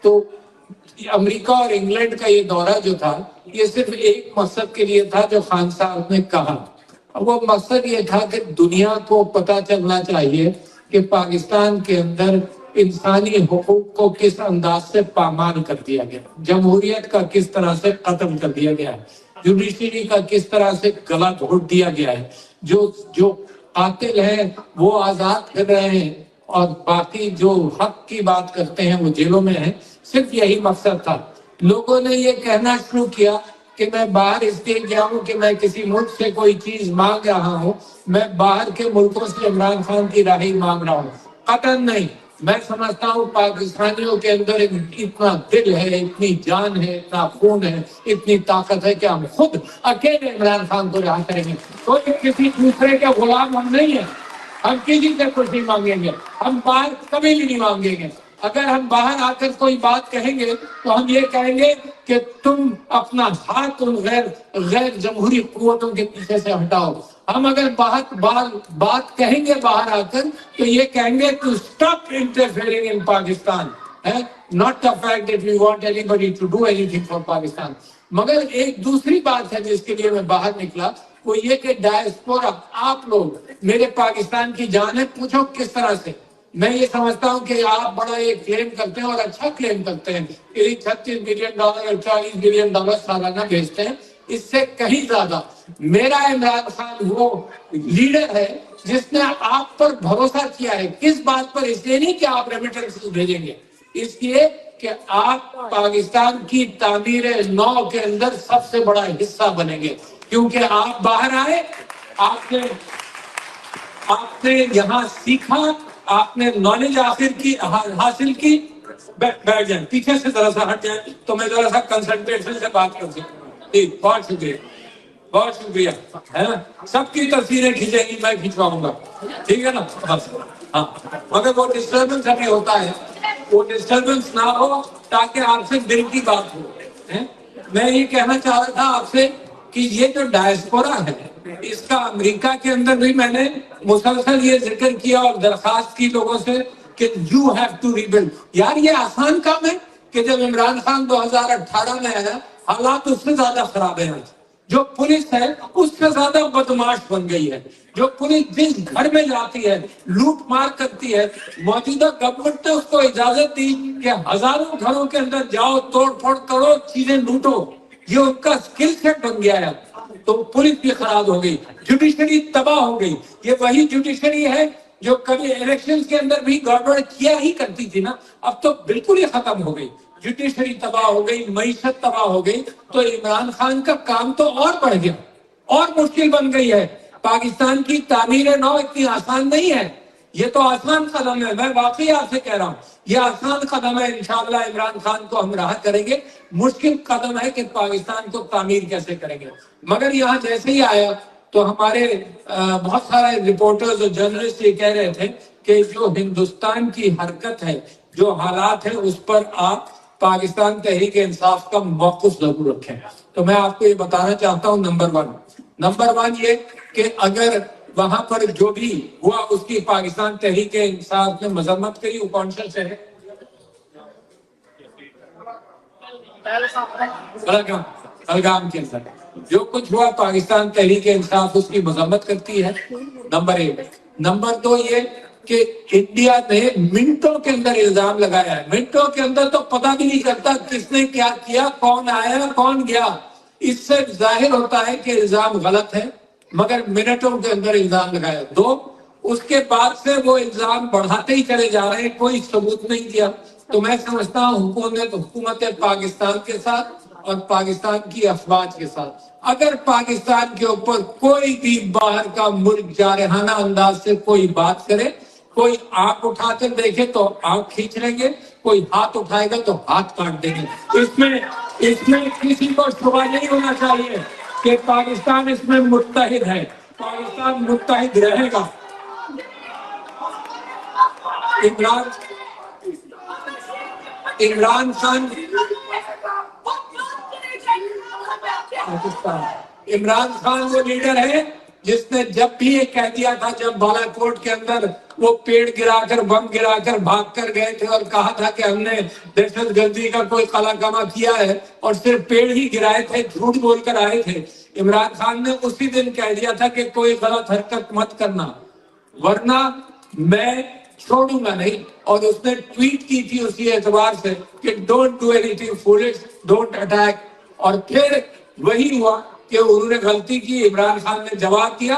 تو امریکہ اور انگلینڈ کا یہ دورہ جو تھا یہ صرف ایک مقصد کے لیے تھا جو خان صاحب نے کہا. وہ مقصد یہ تھا کہ دنیا کو پتہ چلنا چاہیے کہ پاکستان کے اندر انسانی حقوق کو کس انداز سے پامال کر دیا گیا، جمہوریت کا کس طرح سے ختم کر دیا گیا ہے، جوڈیشری کا کس طرح سے گلا گھونٹ دیا گیا ہے، جو قاتل ہیں وہ آزاد کر رہے ہیں اور باقی جو حق کی بات کرتے ہیں وہ جیلوں میں ہیں. صرف یہی مقصد تھا. لوگوں نے یہ کہنا شروع کیا کہ میں باہر اس لیے گیا ہوں کہ میں کسی ملک سے کوئی چیز مانگ رہا ہوں، میں باہر کے ملکوں سے عمران خان کی راہی مانگ رہا ہوں. قطعاً نہیں. میں سمجھتا ہوں پاکستانیوں کے اندر اتنا دل ہے، اتنی جان ہے، اتنا خون ہے، اتنی طاقت ہے کہ ہم خود اکیلے عمران خان کو رہا کریں گے. کوئی کسی دوسرے کے غلام ہم نہیں ہیں. ہم کسی سے کچھ نہیں مانگیں گے، ہم باہر کبھی بھی نہیں مانگیں گے. اگر ہم باہر آ کر کوئی بات کہیں گے تو ہم یہ کہیں گے کہ تم اپنا ہاتھ ان غیر جمہوری قوتوں کے پیچھے سے ہٹاؤ. ہم اگر بات کہیں گے باہر آ کر تو یہ کہیں گے to stop interfering in Pakistan. Not the fact that we want anybody to do anything for Pakistan. مگر ایک دوسری بات ہے جس کے لیے میں باہر نکلا، وہ یہ کہ ڈائسپورا، آپ لوگ میرے پاکستان کی جان ہے، پوچھو کس طرح سے. میں یہ سمجھتا ہوں کہ آپ بڑا ایک کلیم کرتے ہیں اور اچھا کلیم کرتے ہیں کہ $36 بلین اور $40 بلین سالانہ بھیجتے ہیں. اس سے کہیں زیادہ میرا عمران خان وہ لیڈر ہے جس نے آپ پر بھروسہ کیا ہے. کس بات پر؟ اس لیے نہیں کہ آپ ریمیٹنس بھیجیں گے، اس لیے کہ آپ پاکستان کی تعمیر نو کے اندر سب سے بڑا حصہ بنیں گے. کیونکہ آپ باہر آئے، آپ نے یہاں سیکھا، آپ نے نالج حاصل کی. بیٹھ جائیں، پیچھے سے ذرا سا ہٹ جائیں تو میں ذرا سا کنسنٹریشن سے بات کر سکوں. ٹھیک، بہت شکریہ، بہت شکریہ. ہے نا، سب کی تصویریں کھینچیں گی، میں کھینچواؤں گا، ٹھیک ہے نا. ہاں، مگر وہ ڈسٹربنس ہمیں ہوتا ہے، وہ ڈسٹربنس نہ ہو تاکہ آپ سے دل کی بات ہو. میں یہ کہنا چاہ رہا تھا آپ سے کہ یہ جو ڈائسپورا ہے، اس کا امریکہ کے اندر بھی میں نے مسلسل یہ ذکر کیا اور درخواست کی لوگوں سے کہ you have to rebuild. یار یہ آسان کام ہے کہ جب عمران خان 2018 میں آیا، حالات اس سے زیادہ خراب ہیں. جو پولیس ہے اس سے زیادہ بدماش بن گئی ہے. جو پولیس جس گھر میں جاتی ہے لوٹ مار کرتی ہے، موجودہ گورنمنٹ نے اس کو اجازت دی کہ ہزاروں گھروں کے اندر جاؤ، توڑ پھوڑ کرو، چیزیں لوٹو. یہ ان کا سکل سیٹ بن گیا ہے. تو پولیس بھی خراب ہو گئی، جوڈیشری تباہ ہو گئی. یہ وہی جوڈیشری ہے جو کبھی الیکشن کے اندر بھی گڑبڑ کیا ہی کرتی تھی نا، اب تو بالکل ہی ختم ہو گئی. جوڈیشری تباہ ہو گئی، معیشت تباہ ہو گئی. تو عمران خان کا کام تو اور بڑھ گیا، اور مشکل بن گئی ہے. پاکستان کی تعمیر نو اتنی آسان نہیں ہے. یہ تو آسان قدم ہے، میں واقعی آپ سے کہہ رہا ہوں یہ آسان قدم ہے. انشاءاللہ عمران خان کو ہم راحت کریں گے. مشکل قدم ہے کہ پاکستان کو تعمیر کیسے کریں گے. مگر یہاں جیسے ہی آیا تو ہمارے بہت سارے رپورٹرز اور جرنلسٹ یہ کہہ رہے تھے کہ جو ہندوستان کی حرکت ہے، جو حالات ہیں، اس پر آپ پاکستان تحریک انصاف کا موقف ضرور رکھیں. تو میں آپ کو یہ بتانا چاہتا ہوں، نمبر ون یہ کہ اگر وہاں پر جو بھی ہوا اس کی پاکستان تحریک انصاف نے مذمت کری. وہ کون سا شہر ہے؟ بلگام کے اندر جو کچھ ہوا پاکستان تحریک انصاف اس کی مذمت کرتی ہے. نمبر ایک. نمبر دو یہ کہ انڈیا نے منٹوں کے اندر الزام لگایا ہے. منٹوں کے اندر تو پتہ بھی نہیں کرتا کس نے کیا کیا، کون آیا کون گیا. اس سے ظاہر ہوتا ہے کہ الزام غلط ہے، مگر منٹوں کے اندر الزام لگایا. دو، اس کے بعد سے وہ الزام بڑھاتے ہی چلے جا رہے ہیں، کوئی ثبوت نہیں دیا. تو میں سمجھتا ہوں حکومت پاکستان کے ساتھ اور پاکستان کی افواج کے ساتھ اگر پاکستان کے اوپر کوئی بھی باہر کا ملک جارحانہ انداز سے کوئی بات کرے، کوئی آنکھ اٹھا کر دیکھے تو آنکھ کھینچ لیں گے، کوئی ہاتھ اٹھائے گا تو ہاتھ کاٹ دیں گے. اس میں کسی کو شبہ نہیں ہونا چاہیے کہ پاکستان اس میں متحد ہے. پاکستان متحد رہے گا. عمران خان وہ لیڈر ہے جس نے جب بھی یہ کہہ دیا تھا، جب بالا کوٹ کے اندر وہ پیڑ گرا کر بم گرا کر بھاگ کر گئے تھے اور کہا تھا کہ ہم نے دہشت گردی کا کوئی قلعہ کیا ہے اور صرف پیڑ ہی گرائے تھے، جھوٹ بول کر آئے تھے۔ عمران خان نے اسی دن کہہ دیا تھا کہ کوئی غلط حرکت مت کرنا ورنہ میں چھوڑوں گا نہیں، اور اس نے ٹویٹ کی تھی اسی اعتبار سے کہ don't do any thing foolish, don't attack, اور پھر وہی ہوا کہ انہوں نے غلطی کی، عمران خان نے جواب دیا۔